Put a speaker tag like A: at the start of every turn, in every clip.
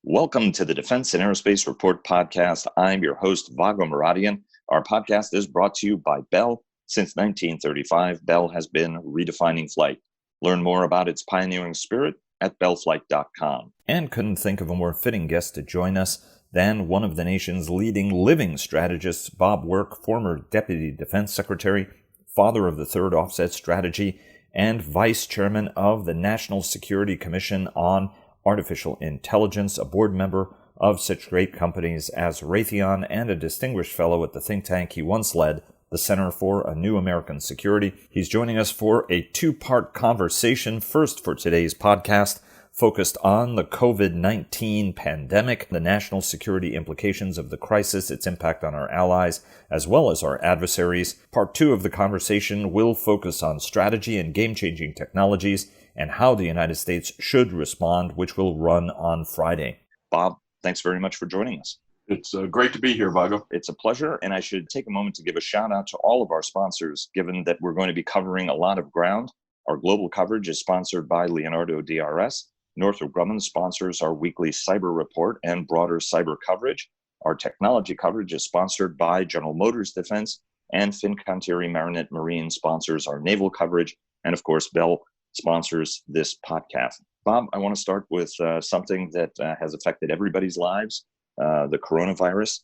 A: Welcome to the Defense and Aerospace Report podcast. I'm your host, Vago Muradian. Our podcast is brought to you by Bell. Since 1935, Bell has been redefining flight. Learn more about its pioneering spirit at bellflight.com. And couldn't think of a more fitting guest to join us than one of the nation's leading living strategists, Bob Work, former Deputy Defense Secretary, father of the Third Offset Strategy, and Vice Chairman of the National Security Commission on Artificial Intelligence, a board member of such great companies as Raytheon, and a distinguished fellow at the think tank he once led, the Center for a New American Security. He's joining us for a two-part conversation. First, for today's podcast, focused on the COVID-19 pandemic, the national security implications of the crisis, its impact on our allies, as well as our adversaries. Part two of the conversation will focus on strategy and game-changing technologies and how the United States should respond, which will run on Friday. Bob, thanks very much for joining us.
B: It's great to be here, Vago.
A: It's a pleasure, and I should take a moment to give a shout out to all of our sponsors, given that we're going to be covering a lot of ground. Our global coverage is sponsored by Leonardo DRS. Northrop Grumman sponsors our weekly cyber report and broader cyber coverage. Our technology coverage is sponsored by General Motors Defense, and Fincantieri Marinette Marine sponsors our naval coverage. And of course, Bell sponsors this podcast. Bob, I want to start with something that has affected everybody's lives, the coronavirus.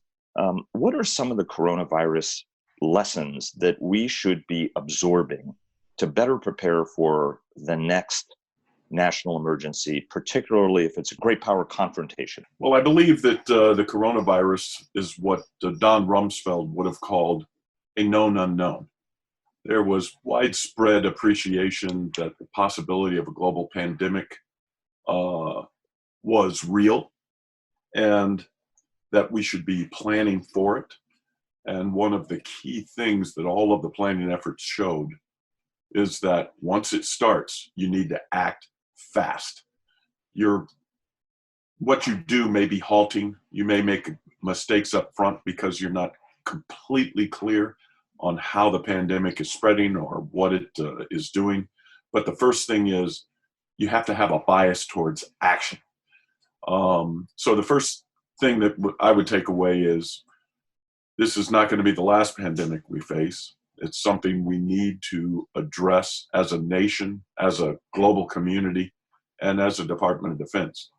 A: What are some of the coronavirus lessons that we should be absorbing to better prepare for the next national emergency, particularly if it's a great power confrontation?
B: Well, I believe that the coronavirus is what Don Rumsfeld would have called a known unknown. There was widespread appreciation that the possibility of a global pandemic was real and that we should be planning for it. And one of the key things that all of the planning efforts showed is that once it starts, you need to act fast. What you do may be halting. You may make mistakes up front because you're not completely clear on how the pandemic is spreading or what it is doing. But the first thing is you have to have a bias towards action. So the first thing that I would take away is this is not going to be the last pandemic we face. It's something we need to address as a nation, as a global community, and as a Department of Defense.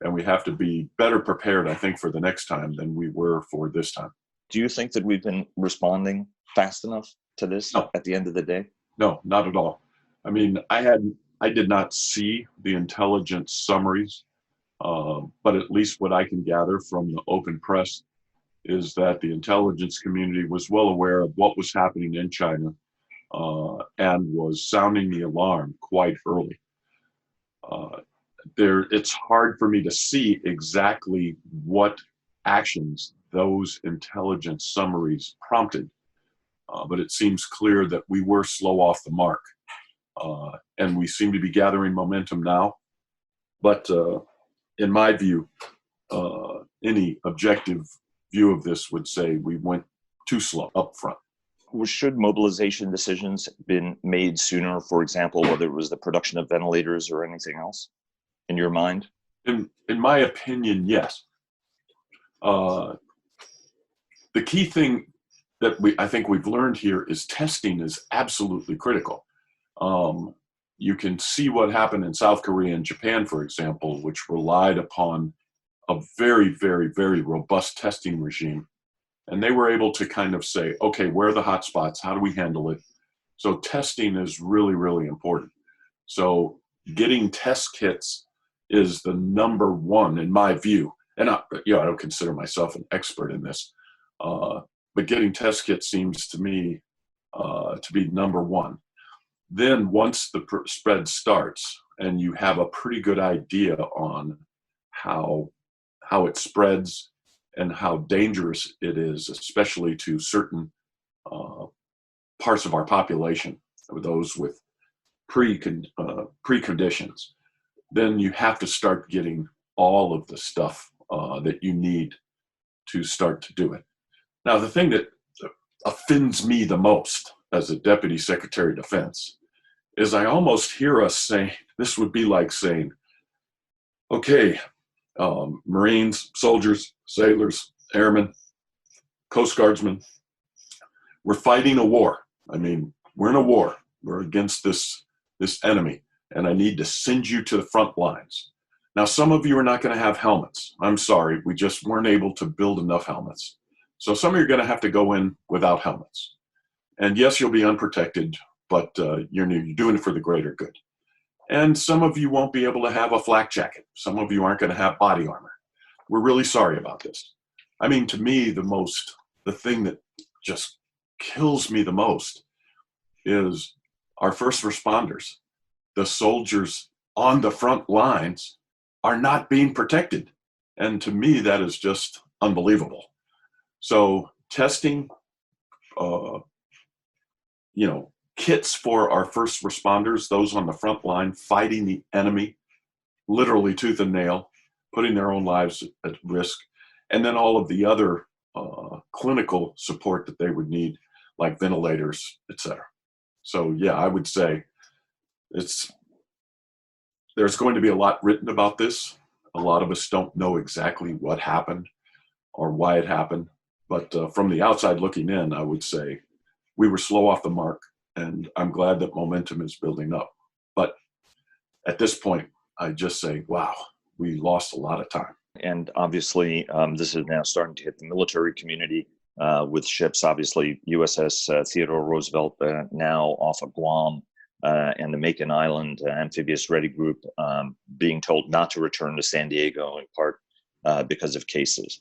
B: And we have to be better prepared, I think, for the next time than we were for this time.
A: Do you think that we've been responding fast enough to this at the end of the day?
B: No, not at all. I mean, I did not see the intelligence summaries, but at least what I can gather from the open press is that the intelligence community was well aware of what was happening in China and was sounding the alarm quite early. It's hard for me to see exactly what actions those intelligence summaries prompted, but it seems clear that we were slow off the mark, and we seem to be gathering momentum now. But in my view, any objective view of this would say we went too slow up front.
A: Should mobilization decisions been made sooner, for example, whether it was the production of ventilators or anything else, in your mind?
B: In my opinion, yes. The key thing that I think we've learned here is testing is absolutely critical. You can see what happened in South Korea and Japan, for example, which relied upon a very, very, very robust testing regime. And they were able to kind of say, okay, where are the hot spots? How do we handle it? So testing is really, really important. So getting test kits is the number one, in my view. And I don't consider myself an expert in this, but getting test kits seems to me to be number one. Then once the spread starts and you have a pretty good idea on how it spreads and how dangerous it is, especially to certain parts of our population, those with preconditions, then you have to start getting all of the stuff that you need to start to do it. Now, the thing that offends me the most as a Deputy Secretary of Defense is I almost hear us saying, this would be like saying, okay, Marines, soldiers, sailors, airmen, Coast Guardsmen. We're fighting a war. I mean, we're in a war. We're against this enemy, and I need to send you to the front lines. Now, some of you are not going to have helmets. I'm sorry, we just weren't able to build enough helmets. So some of you are going to have to go in without helmets. And yes, you'll be unprotected, but you're doing it for the greater good. And some of you won't be able to have a flak jacket. Some of you aren't going to have body armor. We're really sorry about this. I mean, to me, the thing that just kills me the most is our first responders, the soldiers on the front lines, are not being protected. And to me, that is just unbelievable. So testing, kits for our first responders, those on the front line, fighting the enemy, literally tooth and nail, putting their own lives at risk, and then all of the other clinical support that they would need, like ventilators, etc. So yeah, I would say there's going to be a lot written about this. A lot of us don't know exactly what happened or why it happened, but from the outside looking in, I would say we were slow off the mark, and I'm glad that momentum is building up. But at this point, I just say, wow, we lost a lot of time.
A: And obviously, this is now starting to hit the military community with ships. Obviously, USS Theodore Roosevelt now off of Guam, and the Macon Island Amphibious Ready Group being told not to return to San Diego in part because of cases.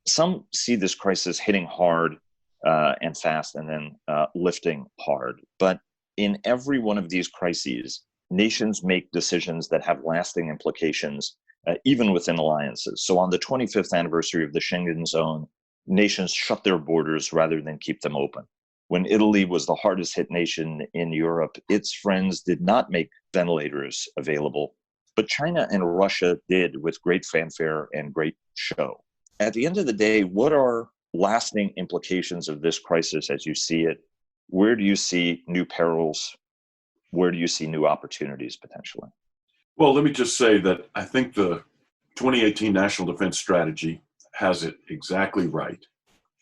A: Some see this crisis hitting hard and fast, and then lifting hard. But in every one of these crises, nations make decisions that have lasting implications, even within alliances. So on the 25th anniversary of the Schengen zone, nations shut their borders rather than keep them open. When Italy was the hardest hit nation in Europe, its friends did not make ventilators available, but China and Russia did with great fanfare and great show. At the end of the day, what are lasting implications of this crisis as you see it? Where do you see new perils? Where do you see new opportunities potentially?
B: Well, let me just say that I think the 2018 National Defense Strategy has it exactly right,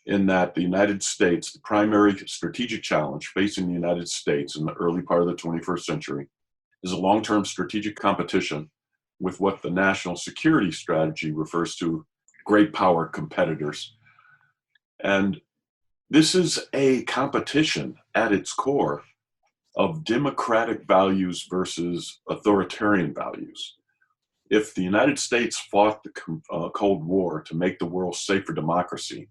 B: in that the United States, the primary strategic challenge facing the United States in the early part of the 21st century is a long-term strategic competition with what the National Security Strategy refers to, great power competitors. And this is a competition at its core of democratic values versus authoritarian values. If the United States fought the Cold War to make the world safe for democracy,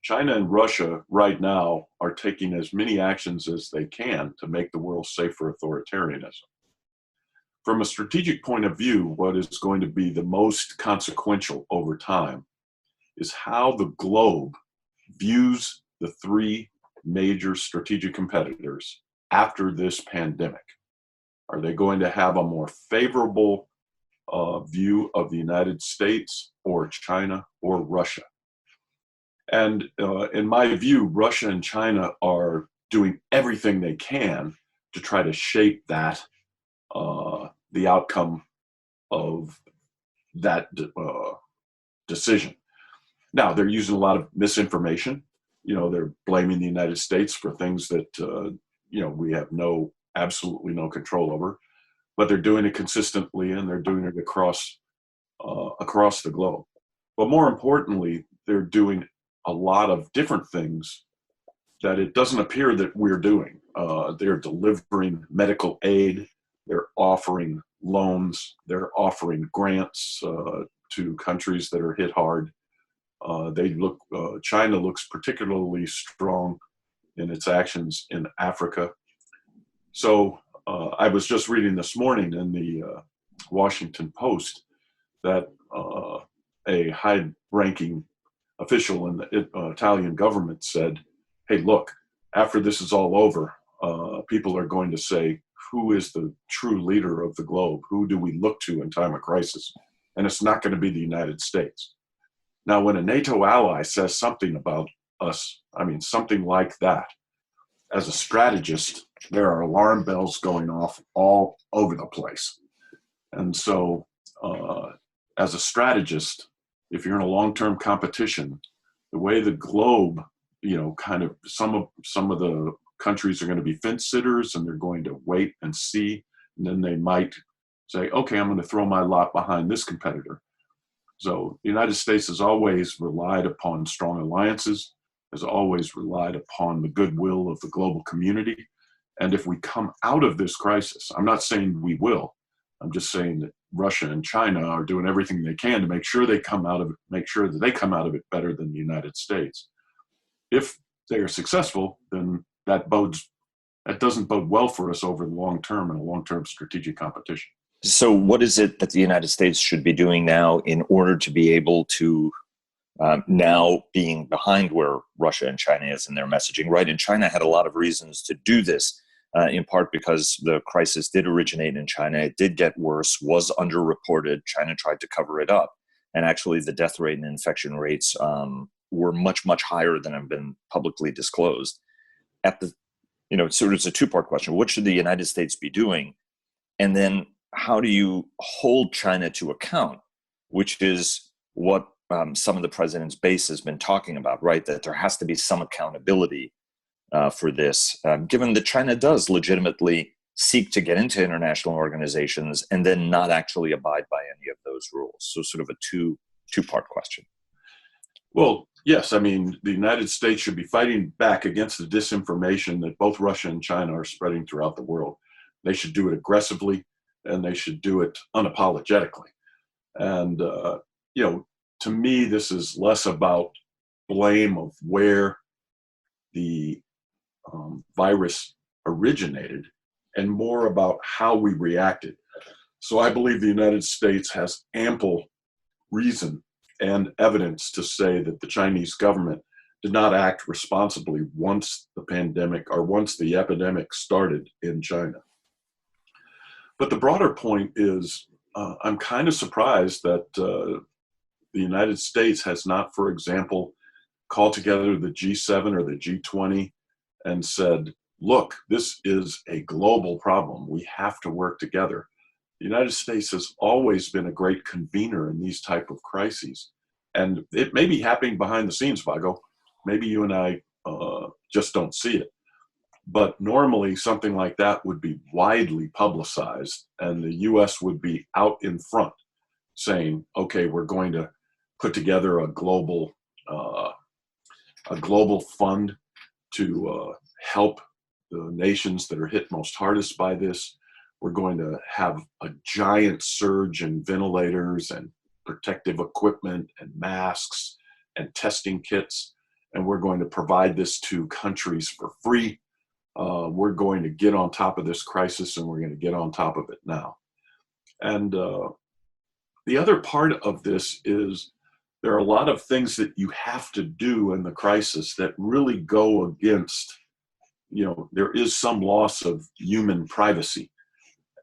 B: China and Russia right now are taking as many actions as they can to make the world safe for authoritarianism. From a strategic point of view, what is going to be the most consequential over time is how the globe views the three major strategic competitors after this pandemic. Are they going to have a more favorable view of the United States or China or Russia? And in my view, Russia and China are doing everything they can to try to shape that, the outcome of that decision. Now, they're using a lot of misinformation. They're blaming the United States for things that, we have absolutely no control over, but they're doing it consistently, and they're doing it across the globe. But more importantly, they're doing a lot of different things that it doesn't appear that we're doing. They're delivering medical aid, they're offering loans, they're offering grants to countries that are hit hard. China looks particularly strong in its actions in Africa. So I was just reading this morning in the Washington Post that a high-ranking official in the Italian government said, hey, look, after this is all over, people are going to say, who is the true leader of the globe? Who do we look to in time of crisis? And it's not going to be the United States. Now, when a NATO ally says something about us, something like that, as a strategist, there are alarm bells going off all over the place. And so as a strategist, if you're in a long-term competition, the way the globe, kind of some of the countries are going to be fence sitters and they're going to wait and see, and then they might say, okay, I'm going to throw my lot behind this competitor. So the United States has always relied upon strong alliances, has always relied upon the goodwill of the global community. And if we come out of this crisis, I'm not saying we will, I'm just saying that Russia and China are doing everything they can to make sure that they come out of it better than the United States. If they are successful, then that doesn't bode well for us over the long term in a long-term strategic competition.
A: So what is it that the United States should be doing now in order to be able to, now being behind where Russia and China is in their messaging, right? And China had a lot of reasons to do this, in part because the crisis did originate in China. It did get worse, was underreported. China tried to cover it up. And actually the death rate and infection rates were much, much higher than have been publicly disclosed. So it's a two-part question. What should the United States be doing? And then how do you hold China to account, which is what some of the president's base has been talking about, right? That there has to be some accountability for this, given that China does legitimately seek to get into international organizations and then not actually abide by any of those rules. So sort of a two-part question.
B: Well, yes. I mean, the United States should be fighting back against the disinformation that both Russia and China are spreading throughout the world. They should do it aggressively, and they should do it unapologetically. And, to me, this is less about blame of where the virus originated and more about how we reacted. So I believe the United States has ample reason and evidence to say that the Chinese government did not act responsibly once the epidemic started in China. But the broader point is, I'm kind of surprised that the United States has not, for example, called together the G7 or the G20 and said, look, this is a global problem. We have to work together. The United States has always been a great convener in these type of crises. And it may be happening behind the scenes, Vago. Maybe you and I just don't see it. But normally something like that would be widely publicized and the US would be out in front saying, okay, we're going to put together a global fund to help the nations that are hit most hardest by this. We're going to have a giant surge in ventilators and protective equipment and masks and testing kits, and we're going to provide this to countries for free. We're going to get on top of this crisis, and we're going to get on top of it now. And the other part of this is there are a lot of things that you have to do in the crisis that really go against, there is some loss of human privacy,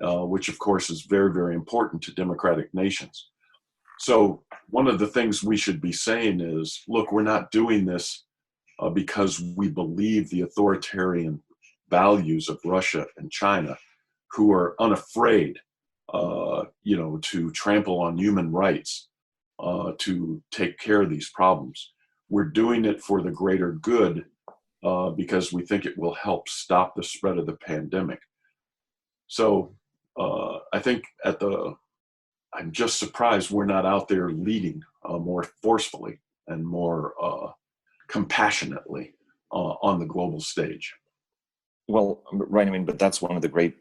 B: which of course is very, very important to democratic nations. So one of the things we should be saying is, look, we're not doing this because we believe the authoritarian values of Russia and China, who are unafraid, to trample on human rights, to take care of these problems. We're doing it for the greater good because we think it will help stop the spread of the pandemic. So I think I'm just surprised we're not out there leading more forcefully and more compassionately on the global stage.
A: Well, right. I mean, but that's one of the great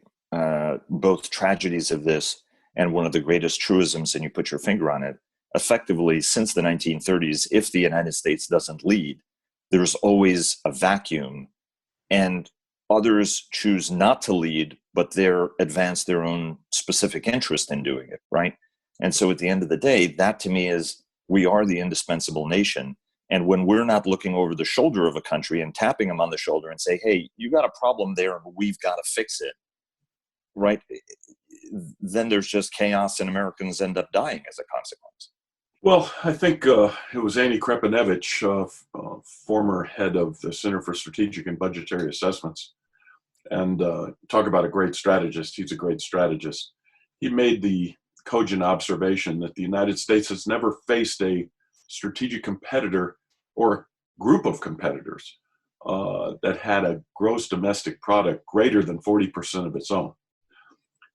A: both tragedies of this and one of the greatest truisms, and you put your finger on it. Effectively, since the 1930s, if the United States doesn't lead, there's always a vacuum, and others choose not to lead, but they're advance their own specific interest in doing it, right? And so at the end of the day, that to me is, we are the indispensable nation. And when we're not looking over the shoulder of a country and tapping them on the shoulder and say, hey, you got a problem there and we've got to fix it, right? Then there's just chaos and Americans end up dying as a consequence.
B: Well, I think it was Andy Krepenevich, former head of the Center for Strategic and Budgetary Assessments, and talk about a great strategist. He's a great strategist. He made the cogent observation that the United States has never faced a strategic competitor or group of competitors that had a gross domestic product greater than 40% of its own.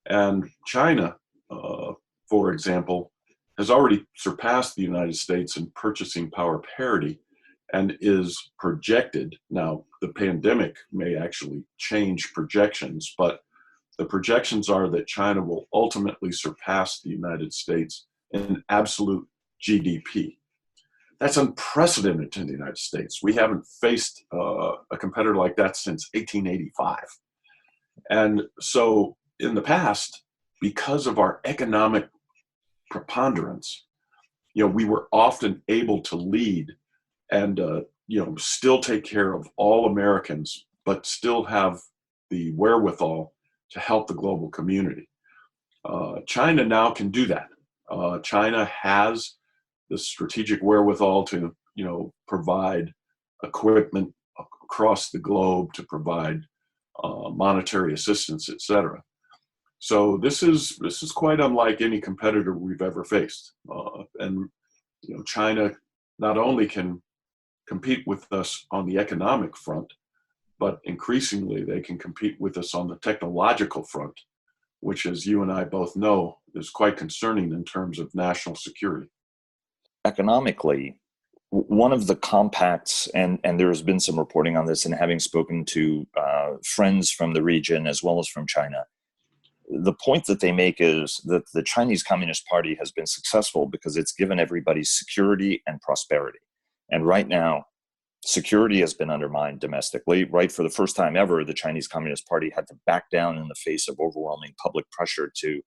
B: And China, for example, has already surpassed the United States in purchasing power parity and is projected. Now, the pandemic may actually change projections, but the projections are that China will ultimately surpass the United States in absolute GDP. That's unprecedented in the United States. We haven't faced a competitor like that since 1885. And so in the past, because of our economic preponderance, we were often able to lead and still take care of all Americans, but still have the wherewithal to help the global community. China now can do that. China has the strategic wherewithal to, provide equipment across the globe, to provide monetary assistance, etc. So this is quite unlike any competitor we've ever faced. And China not only can compete with us on the economic front, but increasingly they can compete with us on the technological front, which, as you and I both know, is quite concerning in terms of national security.
A: Economically, one of the compacts, and there has been some reporting on this, and having spoken to friends from the region as well as from China, the point that they make is that the Chinese Communist Party has been successful because it's given everybody security and prosperity. And right now, security has been undermined domestically. Right, for the first time ever, the Chinese Communist Party had to back down in the face of overwhelming public pressure to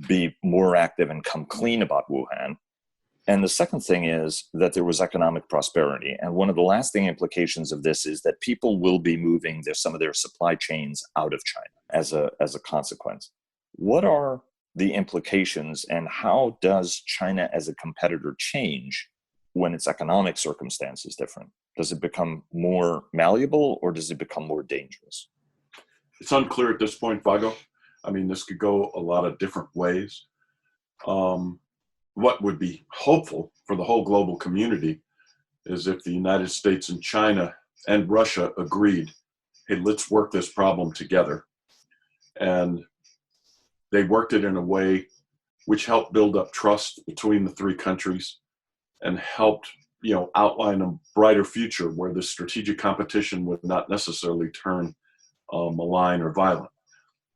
A: be more active and come clean about Wuhan. And the second thing is that there was economic prosperity. And one of the lasting implications of this is that people will be moving some of their supply chains out of China as a consequence. What are the implications, and how does China as a competitor change when its economic circumstance is different? Does it become more malleable, or does it become more dangerous?
B: It's unclear at this point, Vago. I mean, this could go a lot of different ways. What would be hopeful for the whole global community is if the United States and China and Russia agreed, hey, let's work this problem together. And they worked it in a way which helped build up trust between the three countries and helped, outline a brighter future where the strategic competition would not necessarily turn malign or violent.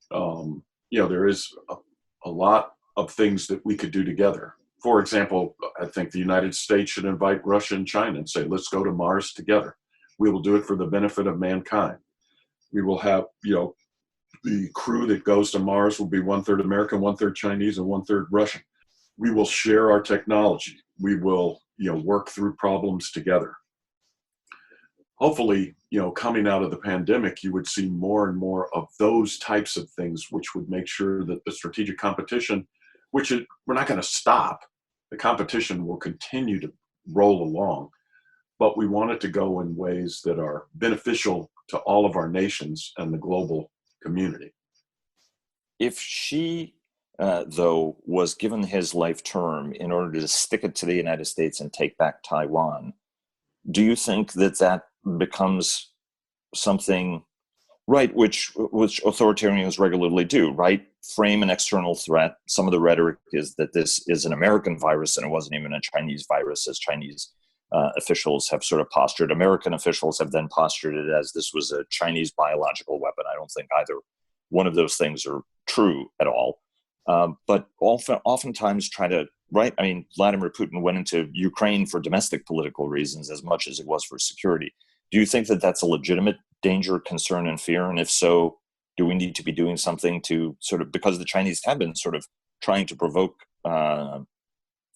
B: There is a lot of things that we could do together. For example, I think the United States should invite Russia and China and say, let's go to Mars together. We will do it for the benefit of mankind. We will have, the crew that goes to Mars will be 1/3 American, 1/3 Chinese, and 1/3 Russian. We will share our technology. We will, work through problems together. Hopefully, coming out of the pandemic, you would see more and more of those types of things, which would make sure that the strategic competition, we're not going to stop. The competition will continue to roll along, but we want it to go in ways that are beneficial to all of our nations and the global community.
A: If Xi, though, was given his life term in order to stick it to the United States and take back Taiwan, do you think that becomes something, right, which authoritarians regularly do, right? Frame an external threat. Some of the rhetoric is that this is an American virus and it wasn't even a Chinese virus, as Chinese officials have sort of postured. American officials have then postured it as this was a Chinese biological weapon. I don't think either one of those things are true at all. But oftentimes try to, right? I mean, Vladimir Putin went into Ukraine for domestic political reasons as much as it was for security. Do you think that that's a legitimate danger, concern, and fear? And if so, do we need to be doing something to sort of, because the Chinese have been sort of trying to provoke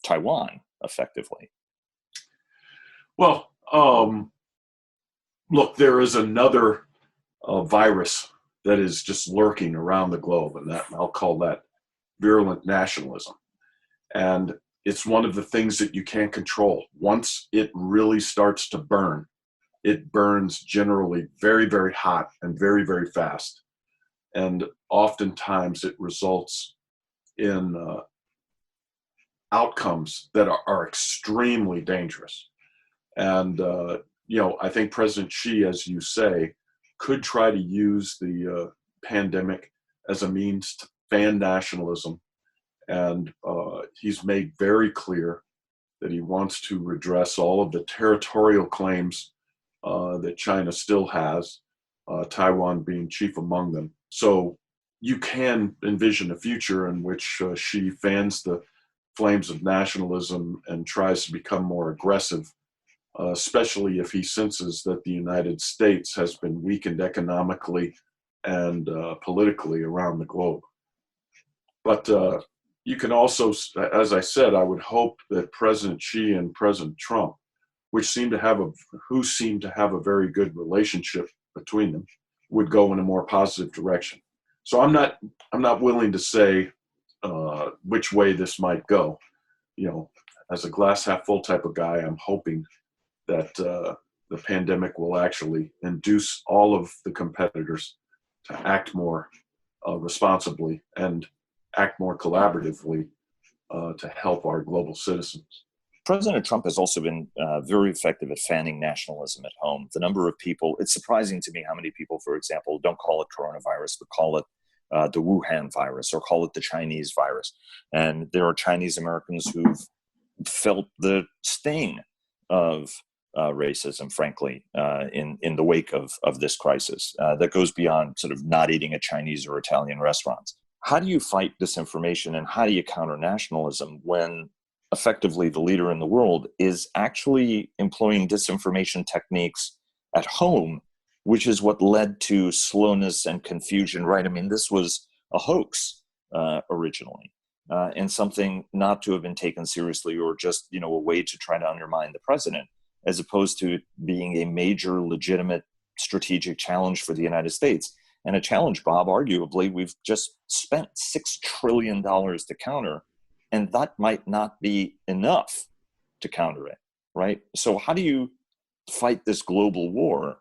A: Taiwan effectively?
B: Well, look, there is another virus that is just lurking around the globe, and that I'll call that virulent nationalism. And it's one of the things that you can't control. Once it really starts to burn, it burns generally very, very hot and very, very fast. And oftentimes it results in outcomes that are extremely dangerous. And, I think President Xi, as you say, could try to use the pandemic as a means to fan nationalism. And he's made very clear that he wants to redress all of the territorial claims that China still has, Taiwan being chief among them. So you can envision a future in which Xi fans the flames of nationalism and tries to become more aggressive, especially if he senses that the United States has been weakened economically and politically around the globe. But you can also, as I said, I would hope that President Xi and President Trump, who seem to have a very good relationship between them, would go in a more positive direction. So I'm not willing to say which way this might go. As a glass half full type of guy, I'm hoping that the pandemic will actually induce all of the competitors to act more responsibly and act more collaboratively to help our global citizens.
A: President Trump has also been very effective at fanning nationalism at home. The number of people, it's surprising to me how many people, for example, don't call it coronavirus, but call it the Wuhan virus or call it the Chinese virus. And there are Chinese Americans who've felt the sting of racism, frankly, in the wake of this crisis that goes beyond sort of not eating at Chinese or Italian restaurants. How do you fight disinformation and how do you counter nationalism when effectively the leader in the world is actually employing disinformation techniques at home, which is what led to slowness and confusion, right? I mean, this was a hoax originally and something not to have been taken seriously or just, a way to try to undermine the president, as opposed to being a major legitimate strategic challenge for the United States. And a challenge, Bob, arguably, we've just spent $6 trillion to counter, and that might not be enough to counter it, right? So how do you fight this global war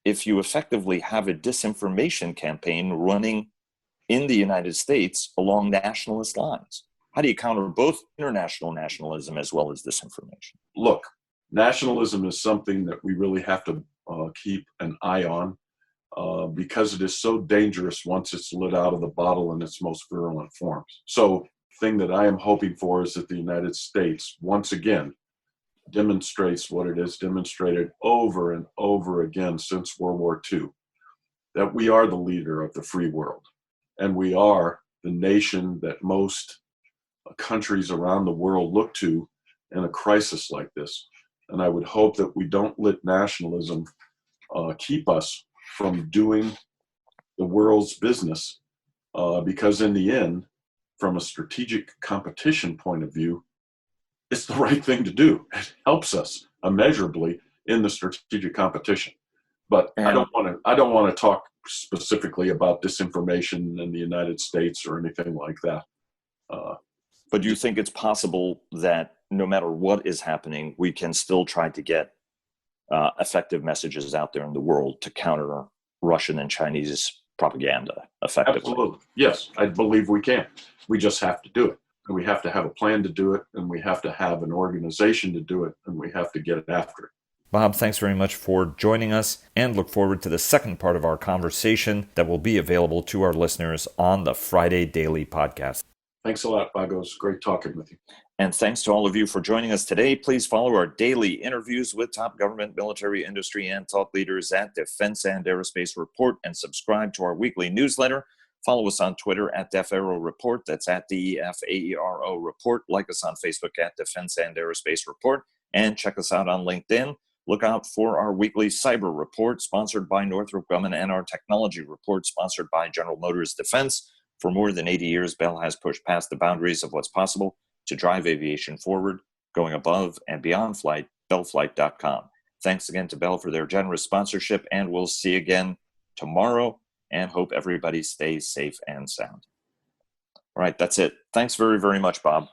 A: if you effectively have a disinformation campaign running in the United States along nationalist lines? How do you counter both international nationalism as well as disinformation?
B: Look, nationalism is something that we really have to keep an eye on because it is so dangerous once it's let out of the bottle in its most virulent forms. So the thing that I am hoping for is that the United States, once again, demonstrates what it has demonstrated over and over again since World War II, that we are the leader of the free world. And we are the nation that most countries around the world look to in a crisis like this. And I would hope that we don't let nationalism keep us from doing the world's business, because in the end, from a strategic competition point of view, it's the right thing to do. It helps us immeasurably in the strategic competition. But I don't want to talk specifically about disinformation in the United States or anything like that.
A: But do you think it's possible that no matter what is happening, we can still try to get effective messages out there in the world to counter Russian and Chinese propaganda effectively?
B: Absolutely. Yes, I believe we can. We just have to do it. And we have to have a plan to do it, and we have to have an organization to do it, and we have to get after it.
C: Bob, thanks very much for joining us, and look forward to the second part of our conversation that will be available to our listeners on the Friday Daily Podcast.
B: Thanks a lot, Vagos. Great talking with you.
A: And thanks to all of you for joining us today. Please follow our daily interviews with top government, military, industry, and thought leaders at Defense and Aerospace Report, and subscribe to our weekly newsletter. Follow us on Twitter at DEFAERO Report. That's at DEFAERO Report. Like us on Facebook at Defense and Aerospace Report. And check us out on LinkedIn. Look out for our weekly cyber report sponsored by Northrop Grumman and our technology report sponsored by General Motors Defense. For more than 80 years, Bell has pushed past the boundaries of what's possible to drive aviation forward, going above and beyond flight, bellflight.com. Thanks again to Bell for their generous sponsorship, and we'll see you again tomorrow, and hope everybody stays safe and sound. All right, that's it. Thanks very, very much, Bob.